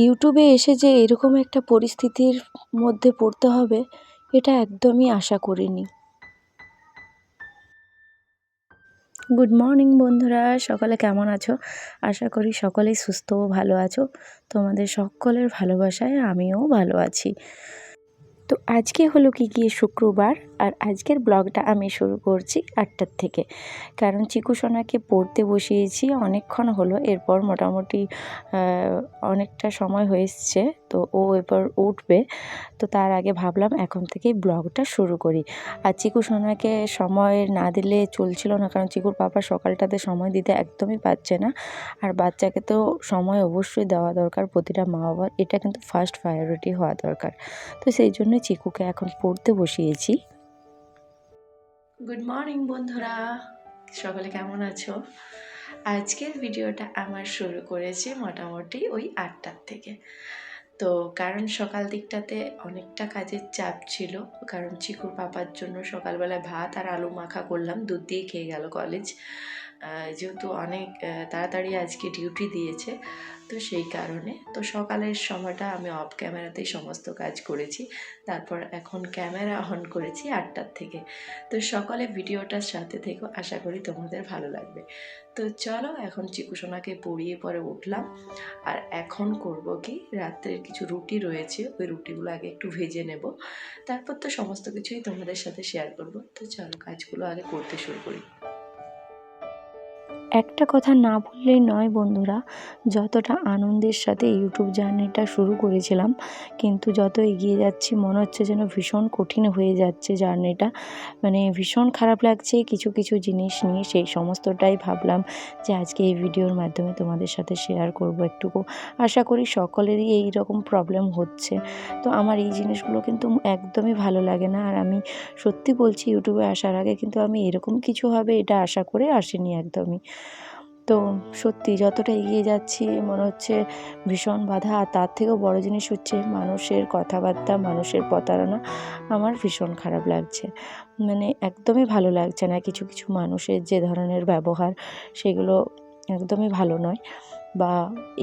ইউটিউবে এসে যে এরকম একটা পরিস্থিতির মধ্যে পড়তে হবে এটা একদমই আশা করিনি। গুড মর্নিং বন্ধুরা, সকলে কেমন আছো? আশা করি সকলেই সুস্থ ও ভালো আছো। তোমাদের সকলের ভালোবাসায় আমিও ভালো আছি। তো আজকে হলো কি গিয়ে শুক্রবার, আর আজকের ব্লগটা আমি শুরু করছি 8টার থেকে। কারণ চিকু সোনাকে পড়তে বসিয়েছি অনেকক্ষণ হলো, এরপর মোটামুটি অনেকটা সময় হয়ে এসছে, তো ও এরপর উঠবে। তো তার আগে ভাবলাম এখন থেকেই ব্লগটা শুরু করি। আর চিকু সোনাকে সময় না দিলে চলছিল না, কারণ চিকুর পাপা সকালটাতে সময় দিতে একদমই পারছে না। আর বাচ্চাকে তো সময় অবশ্যই দেওয়া দরকার, প্রতিটা মা বাবার এটা কিন্তু ফার্স্ট প্রায়োরিটি হওয়া দরকার। তো সেই জন্যই চিকুকে এখন পড়তে বসিয়েছি। গুড মর্নিং বন্ধুরা, সকলে কেমন আছো? আজকের ভিডিওটা আমার শুরু করেছি মোটামুটি ওই 8টার থেকে। তো কারণ সকাল দিকটাতে অনেকটা কাজের চাপ ছিল, কারণ চিকুর পাপার জন্য সকালবেলায় ভাত আর আলু মাখা করলাম, দুধ দিয়ে খেয়ে গেল কলেজ, যেহেতু অনেক তাড়াতাড়ি আজকে ডিউটি দিয়েছে। তো সেই কারণে তো সকালের সময়টা আমি অফ ক্যামেরাতেই সমস্ত কাজ করেছি। তারপর এখন ক্যামেরা অন করেছি 8টার থেকে। তো সকালে ভিডিওটার সাথে থেকেও, আশা করি তোমাদের ভালো লাগবে। তো চলো, এখন চিকু সোনাকে পড়িয়ে পরে উঠলাম। আর এখন করব কি, রাত্রের কিছু রুটি রয়েছে, ওই রুটিগুলো আগে একটু ভেজে নেব, তারপর তো সমস্ত কিছুই তোমাদের সাথে শেয়ার করব। তো চলো কাজগুলো আগে করতে শুরু করি। একটা কথা না বললেই নয় বন্ধুরা, যতটা আনন্দের সাথে ইউটিউব জার্নিটা শুরু করেছিলাম, কিন্তু যত এগিয়ে যাচ্ছি মনে হচ্ছে যেন ভীষণ কঠিন হয়ে যাচ্ছে জার্নিটা। মানে ভীষণ খারাপ লাগছে কিছু কিছু জিনিস নিয়ে, সেই সমস্তটাই ভাবলাম যে আজকে এই ভিডিওর মাধ্যমে তোমাদের সাথে শেয়ার করব একটুকু। আশা করি সকলেরই এই রকম প্রবলেম হচ্ছে। তো আমার এই জিনিসগুলো কিন্তু একদমই ভালো লাগে না, আর আমি সত্যি বলছি ইউটিউবে আসার আগে কিন্তু আমি এরকম কিছু হবে এটা আশা করে আসিনি একদমই। তো সত্যি যতটা এগিয়ে যাচ্ছি মনে হচ্ছে ভীষণ বাধা, আর তার থেকেও বড় জিনিস হচ্ছে মানুষের কথাবার্তা, মানুষের প্রতারণা। আমার ভীষণ খারাপ লাগছে, মানে একদমই ভালো লাগছে না। কিছু কিছু মানুষের যে ধরনের ব্যবহার, সেগুলো একদমই ভালো নয়। বা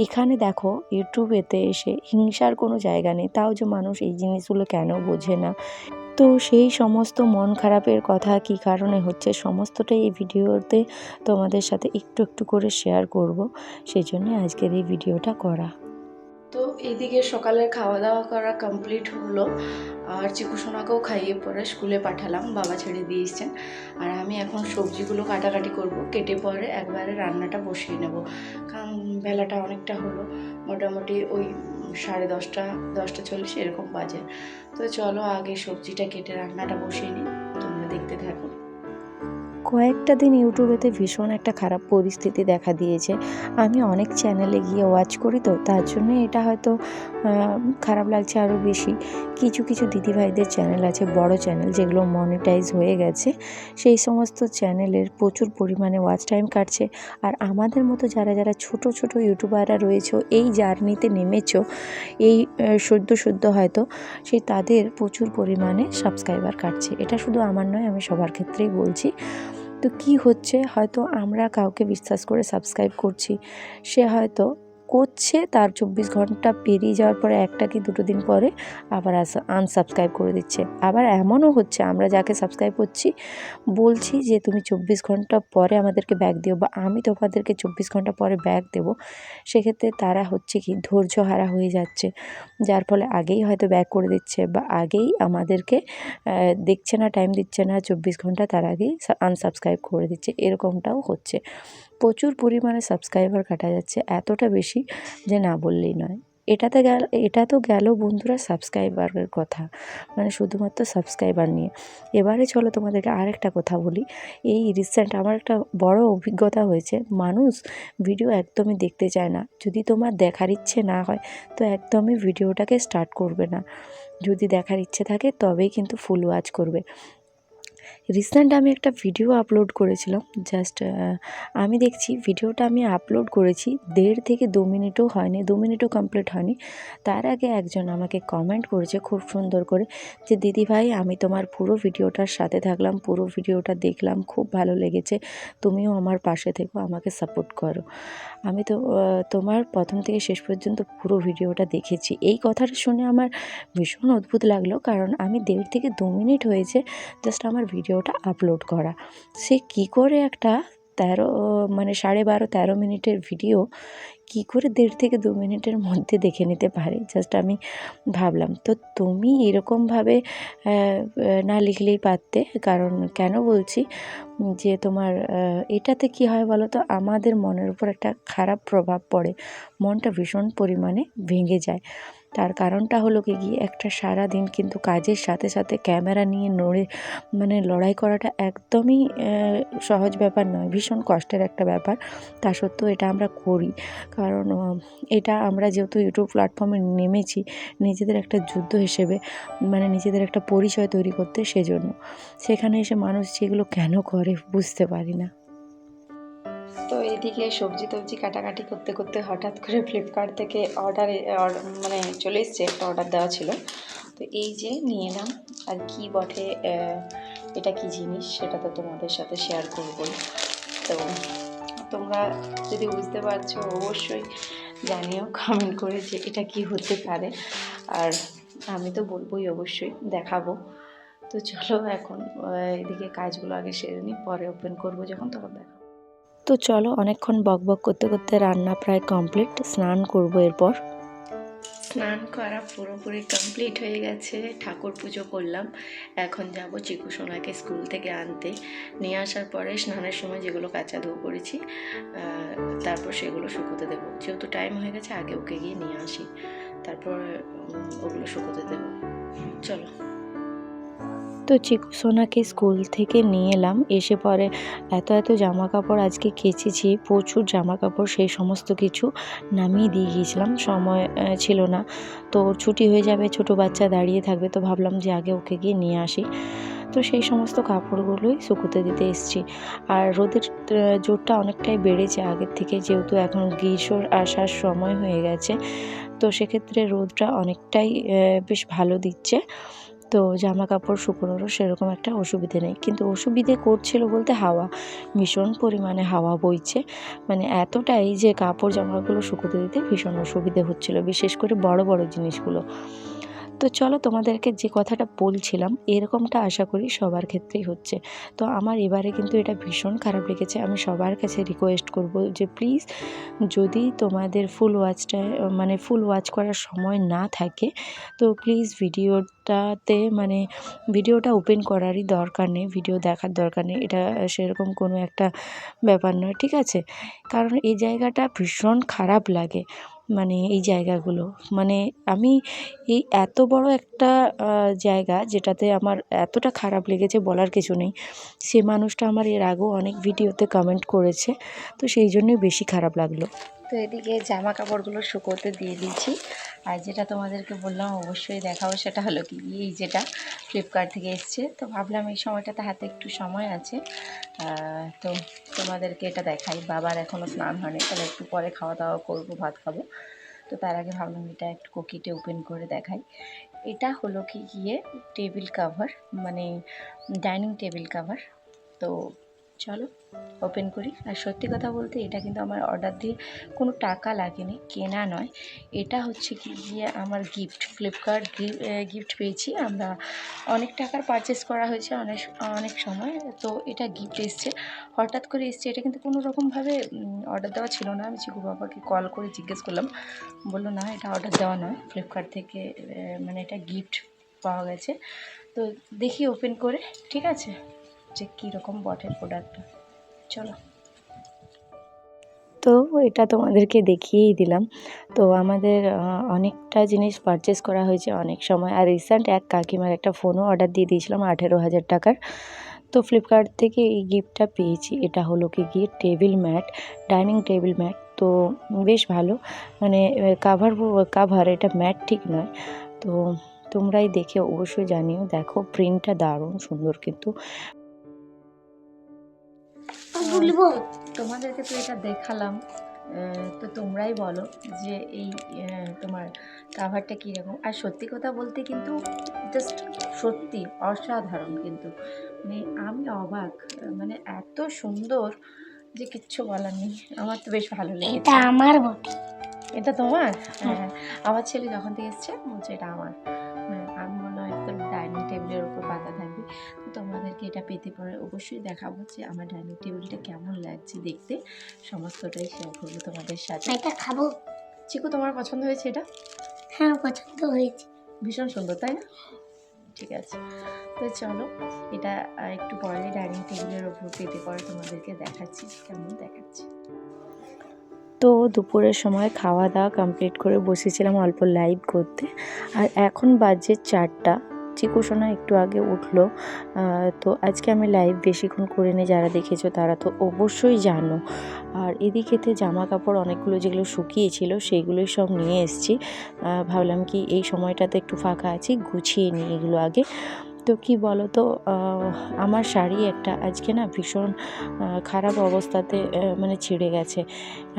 এখানে দেখো ইউটিউবেতে এসে হিংসার কোনো জায়গা নেই, তাও যে মানুষ এই জিনিসগুলো কেন বোঝে না। তো সেই সমস্ত মন খারাপের কথা কী কারণে হচ্ছে সমস্তটাই এই ভিডিওতে তোমাদের সাথে একটু একটু করে শেয়ার করব, সেই জন্য আজকের এই ভিডিওটা করা। তো এদিকে সকালের খাওয়া দাওয়া করা কমপ্লিট হলো, আর চিকু সোনাকেও খাইয়ে পরে স্কুলে পাঠালাম, বাবা ছেড়ে দিয়ে এসছেন। আর আমি এখন সবজিগুলো কাটাকাটি করব, কেটে পরে একবারে রান্নাটা বসিয়ে নেব, কারণ বেলাটা অনেকটা হলো, মোটামুটি ওই 10:30, 10:40 এরকম বাজে। তো চলো আগে সবজিটা কেটে রান্নাটা বসিয়ে নিই, তোমরা দেখতে থাকো। কয়েকটা দিন ইউটিউবেতে ভীষণ একটা খারাপ পরিস্থিতি দেখা দিয়েছে। আমি অনেক চ্যানেলে গিয়ে ওয়াচ করি, তো তার জন্য এটা হয়তো খারাপ লাগছে আরও বেশি। কিছু কিছু দিদিভাইদের চ্যানেল আছে, বড় চ্যানেল, যেগুলো মনিটাইজ হয়ে গেছে, সেই সমস্ত চ্যানেলের প্রচুর পরিমাণে ওয়াচ টাইম কাটছে। আর আমাদের মতো যারা যারা ছোট ছোট ইউটিউবাররা রয়েছে, এই জার্নিতে নেমেছো, এই সদ্য সদ্য হয়তো, সেই তাদের প্রচুর পরিমাণে সাবস্ক্রাইবার কাটছে। এটা শুধু আমার নয়, আমি সবার ক্ষেত্রেই বলছি। তো কি হচ্ছে, হয়তো আমরা কাউকে বিশ্বাস করে সাবস্ক্রাইব করছি, সে হয়তো করছে, তার 24 ঘন্টা পেরিয়ে যাওয়ার পরে একটা কি দুটো দিন পরে আবার আনসাবস্ক্রাইব করে দিচ্ছে। আবার এমনও হচ্ছে, আমরা যাকে সাবস্ক্রাইব করছি বলছি যে তুমি 24 ঘন্টা পরে আমাদেরকে ব্যাক দিও, বা আমি তোমাদেরকে 24 ঘন্টা পরে ব্যাক দেবো, সেক্ষেত্রে তারা হচ্ছে কি ধৈর্যহারা হয়ে যাচ্ছে, যার ফলে আগেই হয়তো ব্যাক করে দিচ্ছে, বা আগেই আমাদেরকে দেখছে না, টাইম দিচ্ছে না 24 ঘন্টা, তার আগেই আনসাবস্ক্রাইব করে দিচ্ছে। এরকমটাও হচ্ছে, প্রচুর পরিমাণে সাবস্ক্রাইবার কাটা যাচ্ছে, এতটা বেশি যে না বললেই নয়। এটা তো গেল বন্ধুরা সাবস্ক্রাইবারের কথা, মানে শুধুমাত্র সাবস্ক্রাইবার নিয়ে। এবারে চলো তোমাদেরকে আরেকটা কথা বলি। এই রিসেন্ট আমার একটা বড় অভিজ্ঞতা হয়েছে, মানুষ ভিডিও একদমই দেখতে চায় না। যদি তোমার দেখার ইচ্ছে না হয় তো একদমই ভিডিওটাকে স্টার্ট করবে না, যদি দেখার ইচ্ছে থাকে তবেই কিন্তু ফুল ওয়াচ করবে। রিসেন্ট আমি একটা ভিডিও আপলোড করেছিলাম, জাস্ট আমি দেখছি ভিডিওটা আমি আপলোড করেছি 1.5 থেকে 2 মিনিটও হয়নি, 2 মিনিটও কমপ্লিট হয়নি। তার আগে একজন আমাকে কমেন্ট করেছে খুব সুন্দর করে যে, দিদিভাই আমি তোমার পুরো ভিডিওটার সাথে থাকলাম, পুরো ভিডিওটা দেখলাম, খুব ভালো লেগেছে, তুমিও আমার পাশে থেকো, আমাকে সাপোর্ট করো। আমি তো তোমার প্রথম থেকে শেষ পর্যন্ত পুরো ভিডিওটা দেখেছি। এই কথাটা শুনে আমার ভীষণ অদ্ভুত লাগলো, কারণ আমি 1.5 থেকে 2 মিনিট হয়েছে জাস্ট আমার ভিডিওটা আপলোড করা। সে কী করে একটা 13 মানে 12.5-13 মিনিটের ভিডিও কী করে 1.5 থেকে 2 মিনিটের মধ্যে দেখে নিতে পারে, জাস্ট আমি ভাবলাম। তো তুমি এরকমভাবে না লিখলেই পারতে। কারণ কেন বলছি যে তোমার এটাতে কী হয় বলো তো, আমাদের মনের উপর একটা খারাপ প্রভাব পড়ে, মনটা ভীষণ পরিমাণে ভেঙে যায়। তার কারণটা হলো কি একটা সারাদিন কিন্তু কাজের সাথে সাথে ক্যামেরা নিয়ে লড়াই করাটা একদমই সহজ ব্যাপার নয়, ভীষণ কষ্টের একটা ব্যাপার। তা সত্ত্বেও এটা আমরা করি, কারণ এটা আমরা যেহেতু ইউটিউব প্ল্যাটফর্মে নেমেছি নিজেদের একটা যুদ্ধ হিসেবে, নিজেদের একটা পরিচয় তৈরি করতে, সেজন্য। সেখানে এসে মানুষ যেগুলো কেন করে বুঝতে পারি না। তো এদিকে সবজি টবজি কাটাকাটি করতে করতে হঠাৎ করে ফ্লিপকার্ট থেকে চলে এসছে, একটা অর্ডার দেওয়া ছিল। তো এই যে নিয়ে এলাম, আর কি বটে এটা কি জিনিস সেটা তো তোমাদের সাথে শেয়ার করবই। তো তোমরা যদি বুঝতে পারছো অবশ্যই জানিও কমেন্ট করে যে এটা কি হতে পারে, আর আমি তো বলবোই, অবশ্যই দেখাবো। তো চলো এখন এদিকে কাজগুলো আগে সেরে নিই, পরে ওপেন করবো যখন তখন দেখাবো। তো চলো, অনেকক্ষণ বকবক করতে করতে রান্না প্রায় কমপ্লিট, স্নান করবো এরপর। স্নান করা পুরোপুরি কমপ্লিট হয়ে গেছে, ঠাকুর পুজো করলাম। এখন যাব চিকু সোনাকে স্কুল থেকে আনতে। নিয়ে আসার পরে স্নানের সময় যেগুলো কাচা ধোয়া করেছি তারপর সেগুলো শুকোতে দেবো, যেহেতু টাইম হয়ে গেছে আগে ওকে গিয়ে নিয়ে আসি, তারপর ওগুলো শুকোতে দেবো। চলো। তো চিকু সোনাকে স্কুল থেকে নিয়ে এলাম, এসে পরে এত জামা কাপড় আজকে কেচেছি, প্রচুর জামা কাপড়, সেই সমস্ত কিছু নামিয়ে দিয়ে গিয়েছিলাম, সময় ছিল না। তো ছুটি হয়ে যাবে, ছোটো বাচ্চা দাঁড়িয়ে থাকবে, তো ভাবলাম যে আগে ওকে গিয়ে নিয়ে আসি। তো সেই সমস্ত কাপড়গুলোই শুকোতে দিতে এসেছি। আর রোদের জোরটা অনেকটাই বেড়েছে আগের থেকে, যেহেতু এখন গ্রীষ্মর আসার সময় হয়ে গেছে, তো সেক্ষেত্রে রোদটা অনেকটাই বেশ ভালো দিচ্ছে। তো জামা কাপড় শুকোনোরও সেরকম একটা অসুবিধে নেই, কিন্তু অসুবিধে করছিল বলতে হাওয়া, ভীষণ পরিমাণে হাওয়া বইছে, এতটাই যে কাপড় জামাগুলো শুকোতে দিতে ভীষণ অসুবিধে হচ্ছিল, বিশেষ করে বড় বড় জিনিসগুলো। তো চলো, তোমাদেরকে যে কথাটা বলছিলাম এরকমটা আশা করি সবার ক্ষেত্রেই হচ্ছে। তো আমার এবারে কিন্তু এটা ভীষণ খারাপ লেগেছে। আমি সবার কাছে রিকোয়েস্ট করব যে প্লিজ, যদি তোমাদের ফুল ওয়াচ করার সময় না থাকে, তো প্লিজ ভিডিওটা ওপেন করারই দরকার নেই, ভিডিও দেখার দরকার নেই, এটা সেরকম কোনো একটা ব্যাপার নয়, ঠিক আছে? কারণ এই জায়গাটা ভীষণ খারাপ লাগে, এই জায়গাগুলো, আমি এই এত বড় একটা জায়গা যেটাতে আমার এতটা খারাপ লেগেছে বলার কিছু নেই। সে মানুষটা আমার এর আগেও অনেক ভিডিওতে কমেন্ট করেছে, তো সেই জন্যই বেশি খারাপ লাগলো। তো এদিকে জামা কাপড়গুলো শুকোতে দিয়ে দিয়েছি, আর যেটা তোমাদেরকে বললাম অবশ্যই দেখাবো, সেটা হলো কি এই যেটা ফ্লিপকার্ট থেকে এসছে। তো ভাবলাম এই সময়টাতে হাতে একটু সময় আছে, তো তোমাদেরকে এটা দেখাই। বাবার এখনও স্নান হয়নি, তাহলে একটু পরে খাওয়া দাওয়া করবো, ভাত খাবো। তো তার আগে ভাবলাম এটা একটু কোকিটে ওপেন করে দেখাই। এটা হলো কি table cover, dining table cover. তো চলো ওপেন করি। আর সত্যি কথা বলতে এটা কিন্তু আমার অর্ডার দিয়ে কোনো টাকা লাগেনি, কেনা নয়। এটা হচ্ছে আমার গিফট, ফ্লিপকার্ট গিফট পেয়েছি আমরা। অনেক টাকার পারচেস করা হয়েছে অনেক সময়, তো এটা গিফট এসছে, হঠাৎ করে এসছে। এটা কিন্তু কোনো রকমভাবে অর্ডার দেওয়া ছিল না। আমি চিকু বাবাকে কল করে জিজ্ঞেস করলাম, বললো না এটা অর্ডার দেওয়া নয়, ফ্লিপকার্ট থেকে এটা গিফট পাওয়া গেছে। তো দেখি ওপেন করে, ঠিক আছে, যে কীরকম বটের প্রোডাক্টটা। চলো। তো এটা তোমাদেরকে দেখিয়েই দিলাম। তো আমাদের অনেকটা জিনিস পারচেস করা হয়েছে অনেক সময়। আর রিসেন্ট এক কাকিমার একটা ফোনও অর্ডার দিয়ে দিয়েছিলাম 18,000 টাকার। তো ফ্লিপকার্ট থেকে এই গিফটটা পেয়েছি। এটা হলো table mat, dining table mat. তো বেশ ভালো, কাভার, এটা ম্যাট ঠিক নয়। তো তোমরাই দেখে অবশ্যই জানিও, দেখো প্রিন্টটা দারুণ সুন্দর কিন্তু। বলবো তোমাদেরকে তো এটা দেখালাম, তো তোমরাই বলো যে এই তোমার কাভারটা কীরকম। আর সত্যি কথা বলতে কিন্তু জাস্ট সত্যি অসাধারণ, কিন্তু মানে আমি অবাক, মানে এত সুন্দর যে কিচ্ছু বলার নেই। আমার তো বেশ ভালো লেগেছে। এটা আমার বটে। এটা তোমার? হ্যাঁ, আমার ছেলে যখন থেকে এসছে বলছে এটা আমার। হ্যাঁ, আমি মনে হয় তোর ডাইনিং টেবিলের উপর পাতা থাকবে। তো তোমাদেরকে এটা পেতে পরে অবশ্যই দেখাবো যে আমার ডাইনিং টেবিলটা কেমন লাগছে দেখতে, সমস্তটাই শেয়ার করবো তোমাদের সাথে। এটা খাবো। চিকু, তোমার পছন্দ হয়েছে এটা? হ্যাঁ, পছন্দ হয়েছে। ভীষণ সুন্দর, তাই না? ঠিক আছে, তো চলো এটা একটু পরে ডাইনিং টেবিলের ওপর পেতে পরে তোমাদেরকে দেখাচ্ছি কেমন দেখাচ্ছি। তো দুপুরের সময় খাওয়া দাওয়া কমপ্লিট করে বসেছিলাম অল্প লাইভ করতে। আর এখন বাজে 4টা। চিকু সোনা একটু আগে উঠলো। তো আজকে আমি লাইভ বেশিক্ষণ করিনি, যারা দেখেছো তারা তো অবশ্যই জানো। আর এদিকেতে জামা কাপড় অনেকগুলো যেগুলো শুকিয়েছিল সেইগুলোই সব নিয়ে এসেছি। ভাবলাম কি এই সময়টাতে একটু ফাঁকা আছি, গুছিয়ে নিই এগুলো আগে। তো কি বলো তো, আমার শাড়ি একটা আজকে না ভীষণ খারাপ অবস্থাতে মানে ছিঁড়ে গেছে,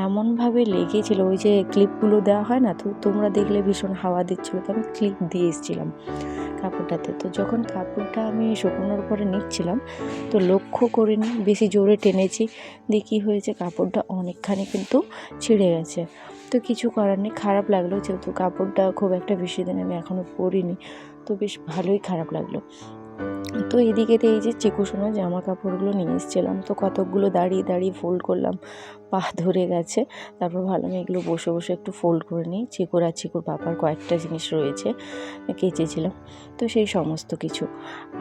এমনভাবে লেগেছিল। ওই যে ক্লিপগুলো দেওয়া হয় না, তো তোমরা দেখলে ভীষণ হাওয়া দিচ্ছিলো, তো আমি ক্লিপ দিয়ে এসেছিলাম কাপড়টাতে। তো যখন কাপড়টা আমি শুকনোর পরে নিচ্ছিলাম তো লক্ষ্য করিনি, বেশি জোরে টেনেছি, দিয়ে কী হয়েছে কাপড়টা অনেকখানি কিন্তু ছিঁড়ে গেছে। তো কিছু করার নেই, খারাপ লাগলো, যেহেতু কাপড়টা খুব একটা বেশি দিন আমি এখনও পরিনি, তো বেশ ভালোই খারাপ লাগলো। তো এদিকেতে এই যে চিকু সোনার জামা কাপড়গুলো নিয়ে এসেছিলাম, তো কতকগুলো দাঁড়িয়ে দাঁড়িয়ে ফোল্ড করলাম, পা ধরে গেছে। তারপর ভাবলাম এগুলো বসে বসে একটু ফোল্ড করে নিই। চিকুর আর চিকুর পাপার কয়েকটা জিনিস রয়েছে কেচেছিলাম, তো সেই সমস্ত কিছু।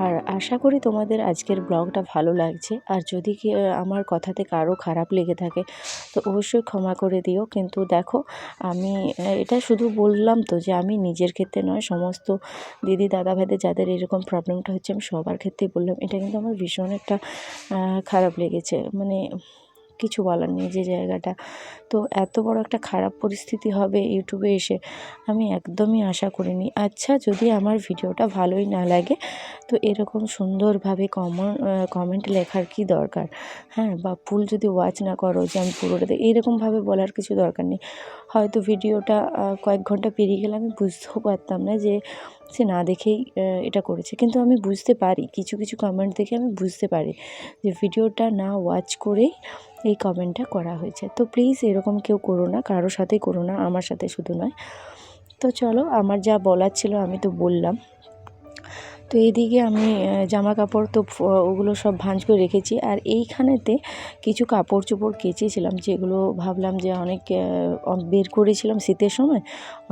আর আশা করি তোমাদের আজকের ব্লগটা ভালো লাগছে। আর যদি কি আমার কথাতে কারো খারাপ লেগে থাকে তো অবশ্যই ক্ষমা করে দিও। কিন্তু দেখো, আমি এটা শুধু বললাম তো যে আমি নিজের ক্ষেত্রে নয়, সমস্ত দিদি দাদা ভাইদের যাদের এরকম প্রবলেমটা হচ্ছে আমি সবার ক্ষেত্রেই বললাম। এটা কিন্তু আমার ভীষণ একটা খারাপ লেগেছে, মানে কিছু বলার নেই যে জায়গাটা। তো এত বড় একটা খারাপ পরিস্থিতি হবে ইউটিউবে এসে আমি একদমই আশা করিনি। আচ্ছা, যদি আমার ভিডিওটা ভালোই না লাগে তো এরকম সুন্দরভাবে কমেন্ট লেখার কি দরকার? হ্যাঁ, বা ফুল যদি ওয়াচ না করো যে আমি পুরোটা এইরকমভাবে বলার কিছু দরকার নেই। হয়তো ভিডিওটা কয়েক ঘন্টা পেরিয়ে গেলে আমি বুঝতেও পারতাম না যে সে না দেখেই এটা করেছে। কিন্তু আমি বুঝতে পারি, কিছু কিছু কমেন্ট দেখে আমি বুঝতে পারি যে ভিডিওটা না ওয়াচ করেই এই কমেন্টটা করা হয়েছে। তো প্লিজ এরকম কেউ করো না, কারো সাথেই করো না, আমার সাথে শুধু নয়। তো চলো, আমার যা বলার ছিল আমি তো বললাম। তো এইদিকে আমি জামা কাপড় তো ওগুলো সব ভাঁজ করে রেখেছি। আর এইখানেতে কিছু কাপড় চোপড় কেচেছিলাম, যেগুলো ভাবলাম যে অনেক বের করেছিলাম শীতের সময়,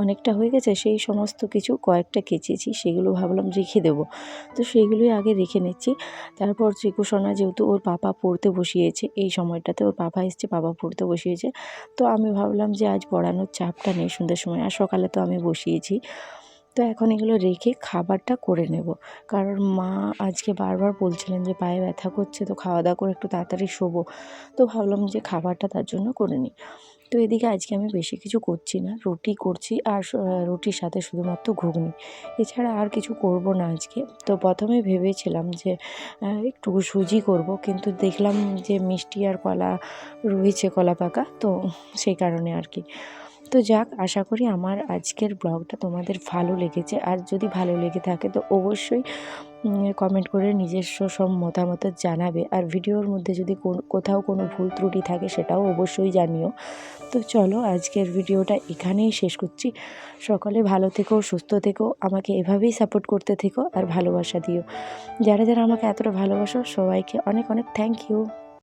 অনেকটা হয়ে গেছে, সেই সমস্ত কিছু কয়েকটা কেচেছি, সেগুলো ভাবলাম রেখে দেবো। তো সেইগুলোই আগে রেখে নিচ্ছি। তারপর চিকু সোনা যেহেতু ওর পাপা পড়তে বসিয়েছে, এই সময়টাতে ওর পাপা এসছে, পাপা পড়তে বসিয়েছে, তো আমি ভাবলাম যে আজ পড়ানোর চাপটা নেই সন্ধ্যের সময়, আর সকালে তো আমি বসিয়েছি। তো এখন এগুলো রেখে খাবারটা করে নেব, কারণ মা আজকে বারবার বলছিলেন যে পায়ে ব্যথা করছে, তো খাওয়া দাওয়া করে একটু তাড়াতাড়ি শোবো। তো ভাবলাম যে খাবারটা তার জন্য করে নিই। তো এদিকে আজকে আমি বেশি কিছু করছি না, রুটি করছি, আর রুটির সাথে শুধুমাত্র ঘুগনি, এছাড়া আর কিছু করব না আজকে। তো প্রথমে ভেবেছিলাম যে একটু সুজি করব, কিন্তু দেখলাম যে মিষ্টি আর কলা রয়েছে, কলা পাকা, তো সেই কারণে আর কি। তো যাক, আশা করি আমার আজকের ব্লগটা তোমাদের ভালো লেগেছে। আর যদি ভালো লেগে থাকে তো অবশ্যই কমেন্ট করে নিজস্ব সব মতামত জানাবে। আর ভিডিওর মধ্যে যদি কোথাও কোনো ভুল ত্রুটি থাকে সেটাও অবশ্যই জানিও। তো চলো, আজকের ভিডিওটা এখানেই শেষ করছি। সকলে ভালো থেকো, সুস্থ থেকো, আমাকে এভাবেই সাপোর্ট করতে থেকো আর ভালোবাসা দিও। যারা যারা আমাকে এতটা ভালোবাসো সবাইকে অনেক অনেক থ্যাংক ইউ।